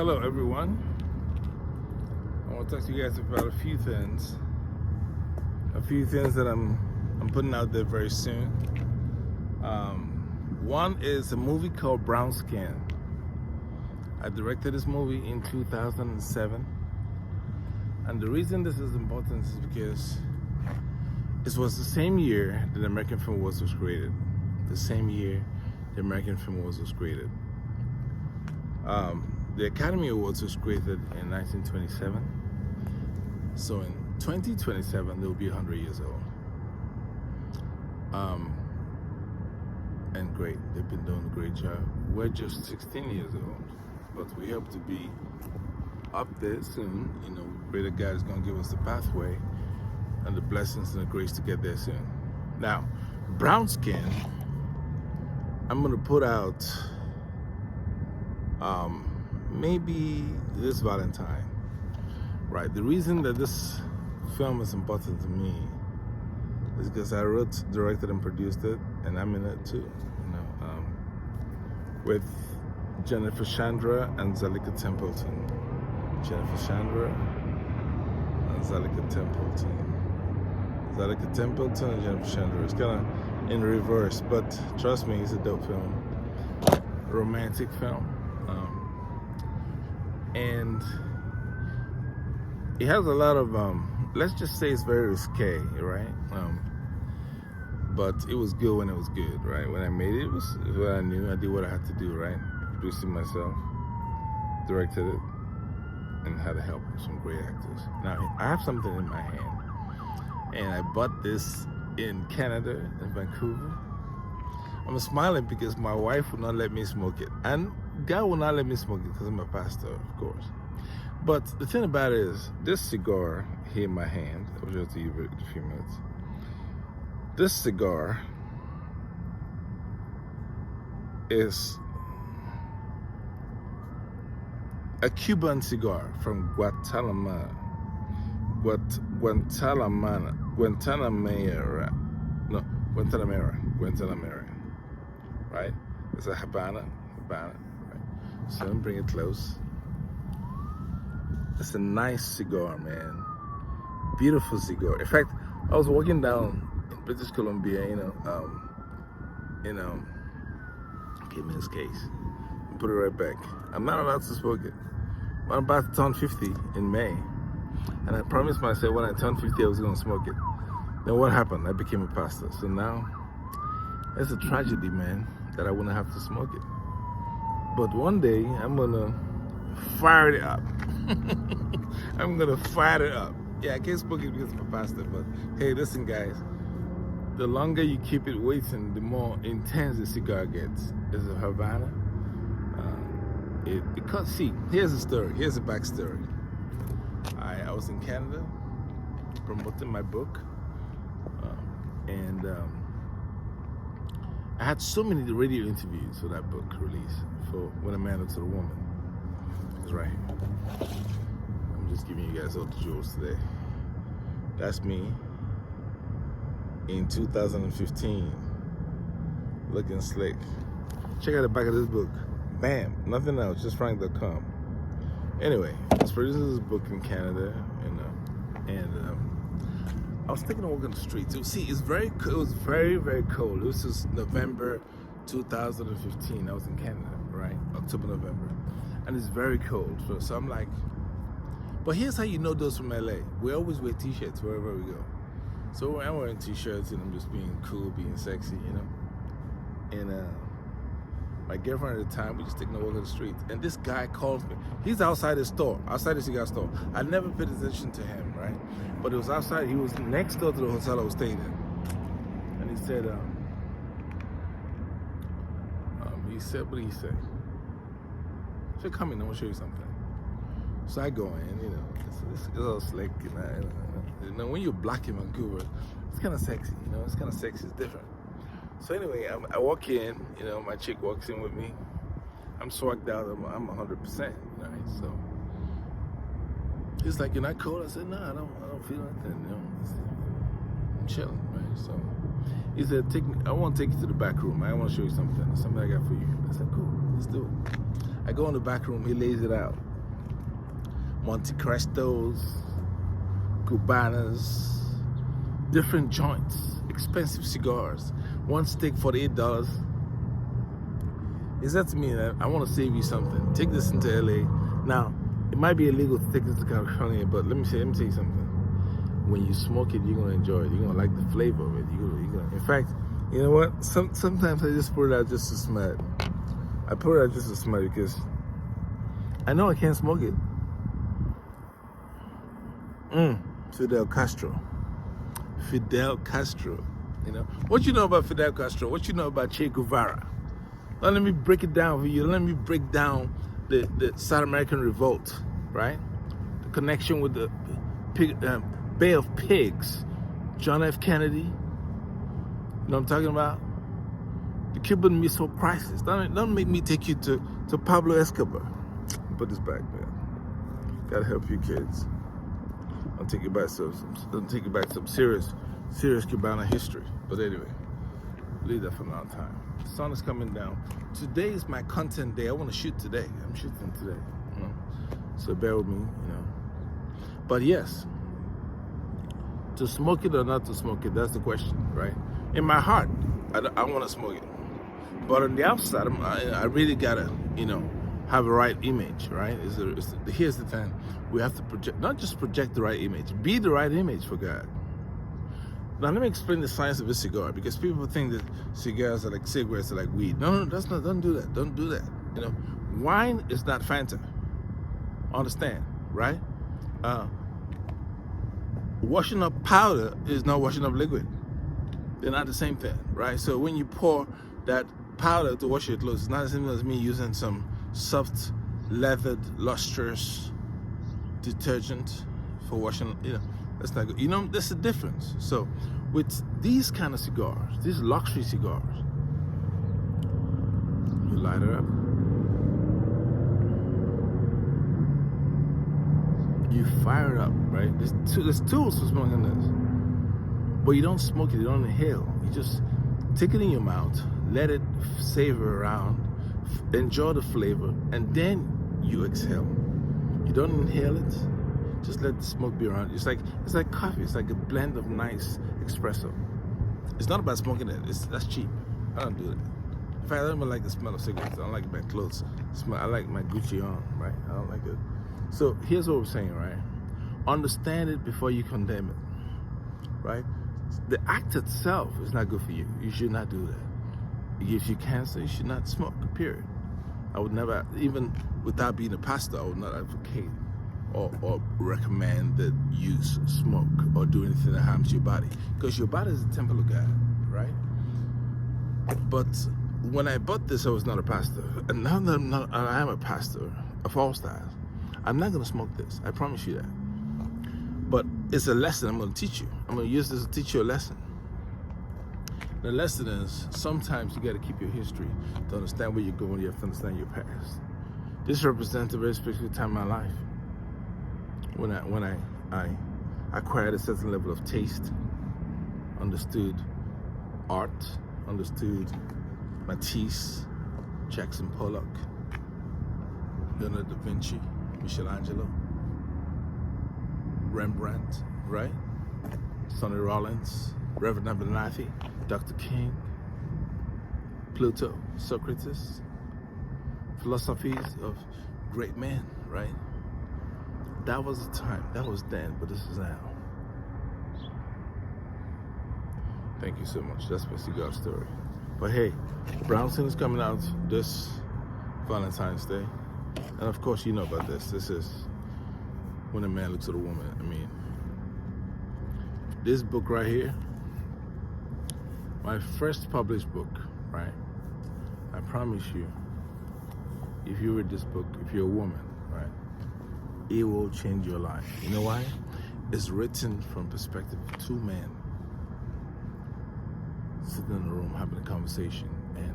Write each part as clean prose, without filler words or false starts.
Hello everyone. I want to talk to you guys about a few things that I'm putting out there very soon. One is a movie called Brown Skin. I directed this movie in 2007, and the reason this is important is because it was the same year that the American Film Awards was created. The same year the American Film Awards was created. The Academy Awards was created in 1927. So in 2027, they'll be 100 years old. And great, they've been doing a great job. We're just 16 years old, but we hope to be up there soon. You know, we pray that God is going to give us the pathway and the blessings and the grace to get there soon. Now, Brown Skin, I'm going to put out maybe this Valentine, right? The reason that this film is important to me is because I wrote, directed, and produced it, and I'm in it too, with Jennifer Chandra and Zalika Templeton. Jennifer Chandra and Zalika Templeton. Zalika Templeton and Jennifer Chandra. It's kind of in reverse, but trust me, it's a dope film. Romantic film. And it has a lot of, let's just say it's very risque, right? But it was good when it was good, right? When I made it, it was what I knew. I did what I had to do, right? Produced it myself, directed it, and had the help of some great actors. Now, I have something in my hand, and I bought this in Canada, in Vancouver. I'm smiling because my wife would not let me smoke it. And God will not let me smoke it because I'm a pastor, of course. But the thing about it is, this cigar here in my hand, I'll show it to you in a few minutes. This cigar is a Cuban cigar from Guantanamera, right? It's a Havana, right? So let me bring it close. It's a nice cigar, man. Beautiful cigar. In fact, I was walking down in British Columbia, give me this case and put it right back. I'm not allowed to smoke it. I'm about to turn 50 in May, and I promised myself when I turned 50 I was going to smoke it. Then what happened? I became a pastor. So now it's a tragedy, man, that I wouldn't have to smoke it. But one day I'm gonna fire it up. I'm gonna fire it up. Yeah, I can't smoke it because I'm a pastor, but hey, listen, guys. The longer you keep it waiting, the more intense the cigar gets. It's a Havana. Because see, here's the story. Here's the backstory. I was in Canada promoting my book, and I had so many radio interviews for that book release, for When a Man Looks at a Woman. That's right. I'm just giving you guys all the jewels today. That's me in 2015, looking slick. Check out the back of this book. Bam, nothing else, just Franq.com. Anyway, I was producing this book in Canada, and I was thinking of walking the streets. See, it was very, very cold. This is November 2015. I was in Canada, right? October, November. And it's very cold. So I'm like, but here's how you know those from LA. We always wear t-shirts wherever we go. So I'm wearing t-shirts and I'm just being cool, being sexy, And my girlfriend at the time, we just taking a walk on the street. And this guy calls me. He's outside the store, outside the cigar store. I never paid attention to him, right? But it was outside. He was next door to the hotel I was staying in. And he said, what did he say? He said, come in, I want to show you something. So I go in, it's all slick. When you're black in Vancouver, it's kind of sexy, it's kind of sexy, it's different. So anyway, I walk in, my chick walks in with me. I'm swagged out, I'm 100%, right? So he's like, you're not cold? I said, no, I don't feel nothing, I'm chilling, right? So he said, I want to take you to the back room. I want to show you something I got for you. I said, cool, let's do it. I go in the back room, he lays it out. Monte Cristos, Cubanas, different joints, expensive cigars. One stick, $48. He said to me that I want to save you something. Take this into LA. Now, it might be illegal to take this to California, but let me tell you something. When you smoke it, you're gonna enjoy it. You're gonna like the flavor of it. In fact, you know what? Sometimes I just put it out just to smell it. I put it out just to smell it because I know I can't smoke it. Fidel Castro. Fidel Castro. You know what you know about Fidel Castro? What you know about Che Guevara? Now, let me break it down for you. Let me break down the South American revolt, right? The connection with the Bay of Pigs, John F. Kennedy. You know what I'm talking about? The Cuban Missile Crisis. Don't make me take you to Pablo Escobar. Put this back, man. Gotta help you kids. I'll take you back some serious Cubana history. But anyway, leave that for another time. The sun is coming down. Today is my content day. I want to shoot today. I'm shooting today. You know? So bear with me, you know. But yes, to smoke it or not to smoke it, that's the question, right? In my heart, I want to smoke it. But on the outside, I really gotta, you know, have a right image, right? Here's the thing. We have to project, not just project the right image, be the right image for God. Now let me explain the science of a cigar, because people think that cigars are like cigarettes, are like weed. No, that's not. Don't do that. Don't do that. You know, wine is not Fanta. Understand, right? Washing up powder is not washing up liquid. They're not the same thing, right? So when you pour that powder to wash your clothes, it's not the same as me using some soft, leathered, lustrous detergent for washing. You know, that's not good. You know, there's a difference. So with these kind of cigars, these luxury cigars, you light it up, you fire it up, right? There's tools for smoking this, but you don't smoke it, you don't inhale. You just take it in your mouth, let it savor around, enjoy the flavor, and then you exhale. You don't inhale it, just let the smoke be around. It's like coffee. It's like a blend of nice espresso. It's not about smoking it. That's cheap. I don't do that. In fact, I don't even like the smell of cigarettes. I don't like my clothes smell. I like my Gucci on, right? I don't like it. So here's what we're saying, right? Understand it before you condemn it, right? The act itself is not good for you. You should not do that. It gives you cancer. You should not smoke, period. I would never, even without being a pastor, I would not advocate or recommend that you smoke or do anything that harms your body, because your body is the temple of God, right? But when I bought this, I was not a pastor, and now that I am a pastor of all styles, I'm not going to smoke this. I promise you that. But it's a lesson I'm going to teach you. I'm going to use this to teach you a lesson. The lesson is sometimes you got to keep your history to understand where you're going. You have to understand your past. This represents a very special time in my life when I acquired a certain level of taste, understood art, understood Matisse, Jackson Pollock, Leonardo da Vinci, Michelangelo, Rembrandt, right? Sonny Rollins, Reverend Abernathy, Dr. King, Plato, Socrates, philosophies of great men, right? That was the time, that was then, but this is now. Thank you so much. That's my Cigar Story. But hey, Brownson is coming out this Valentine's Day. And of course, you know about this. This is when a man looks at a woman. I mean, this book right here, my first published book, right? I promise you, if you read this book, if you're a woman, right, it will change your life. You know why? It's written from perspective of two men sitting in a room having a conversation, and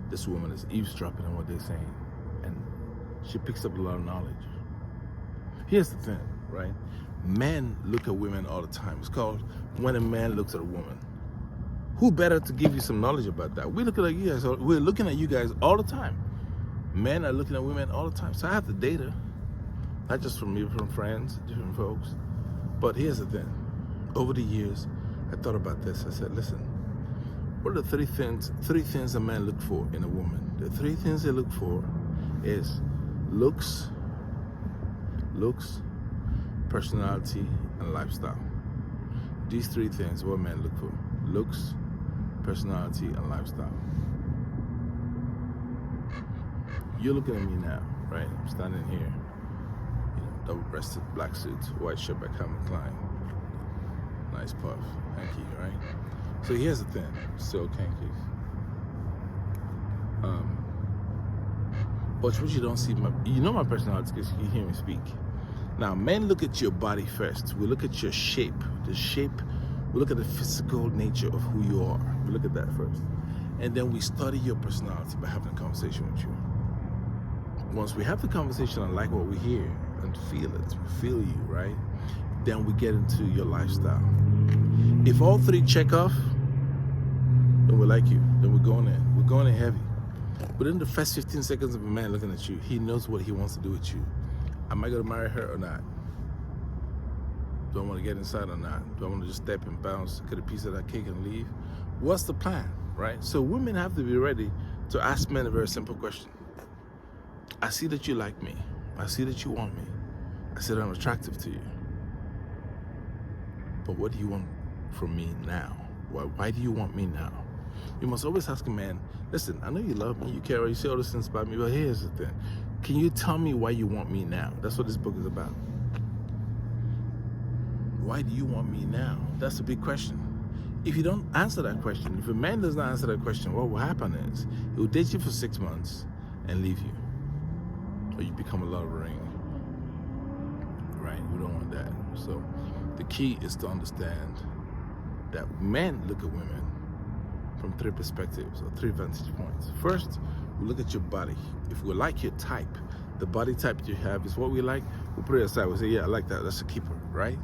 this woman is eavesdropping on what they're saying, and she picks up a lot of knowledge. Here's the thing, right? Men look at women all the time. It's called When a Man Looks at a Woman. Who better to give you some knowledge about that? We're looking at you guys all the time. Men are looking at women all the time. So I have the data. not just from me, but from friends, different folks. But here's the thing. Over the years, I thought about this. I said, listen, what are the three things a man look for in a woman? The three things they look for is looks, personality, and lifestyle. These three things what men look for: looks, personality, and lifestyle. You're looking at me now, right? I'm standing here, double-breasted black suit, white shirt by Calvin Klein, nice puff, hanky, right? So here's the thing, still hankies. But what you don't see, my personality because you hear me speak. Now, men look at your body first. We look at your shape. We look at the physical nature of who you are. We look at that first. And then we study your personality by having a conversation with you. Once we have the conversation and like what we hear and feel it, we feel you, right? Then we get into your lifestyle. If all three check off, then we like you. Then we're going in. We're going in heavy. Within the first 15 seconds of a man looking at you, he knows what he wants to do with you. Am I going to marry her or not? Do I want to get inside or not? Do I want to just step and bounce, get a piece of that cake and leave? What's the plan, right? So women have to be ready to ask men a very simple question. I see that you like me. I see that you want me. I see that I'm attractive to you. But what do you want from me now? Why do you want me now? You must always ask a man, listen, I know you love me, you care, you say all these things about me, but here's the thing. Can you tell me why you want me now? That's what this book is about. Why do you want me now? That's a big question. If you don't answer that question, if a man does not answer that question, what will happen is he will date you for 6 months and leave you. Or you become a love ring. Right? We don't want that. So the key is to understand that men look at women from three perspectives or three vantage points. First, we look at your body. If we like your type, the body type you have is what we like, we'll put it aside. We'll say, yeah, I like that. That's a keeper, right?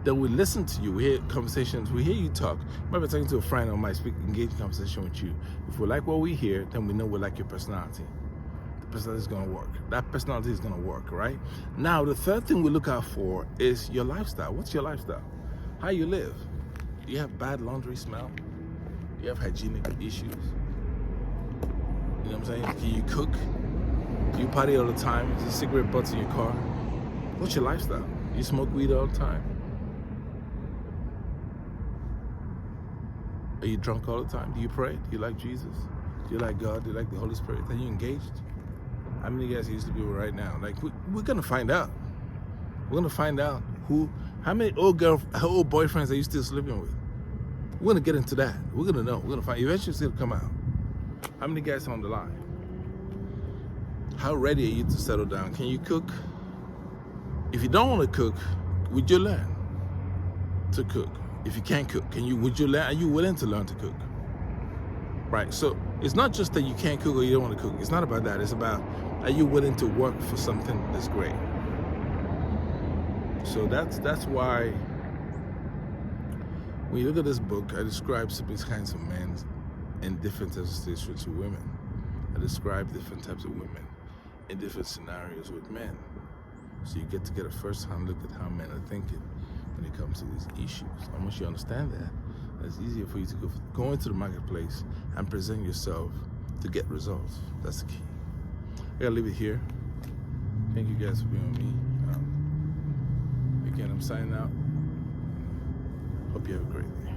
Then we listen to you. We hear conversations. We hear you talk. You might be talking to a friend or might speak, engage in conversation with you. If we like what we hear, then we know we like your personality. The personality is going to work. That personality is going to work, right? Now, the third thing we look out for is your lifestyle. What's your lifestyle? How you live? Do you have bad laundry smell? Do you have hygienic issues? You know what I'm saying? Can you cook? Do you party all the time? Is there cigarette butts in your car? What's your lifestyle? Do you smoke weed all the time? Are you drunk all the time? Do you pray? Do you like Jesus? Do you like God? Do you like the Holy Spirit? Are you engaged? How many guys are you sleeping with right now? Like, we're going to find out. We're going to find out how many old boyfriends are you still sleeping with? We're going to get into that. We're going to know. We're going to find. Eventually it's going to come out. How many guys are on the line? How ready are you to settle down? Can you cook? If you don't want to cook, would you learn to cook? If you can't cook, would you learn? Are you willing to learn to cook? Right. So it's not just that you can't cook or you don't want to cook. It's not about that. It's about, are you willing to work for something that's great? So that's why when you look at this book, I describe different kinds of men in different types of situations with women. I describe different types of women in different scenarios with men. So you get to get a first-hand look at how men are thinking when it comes to these issues. And once you understand that, it's easier for you to go into the marketplace and present yourself to get results. That's the key. I gotta leave it here. Thank you guys for being with me. Again, I'm signing out. Hope you have a great day.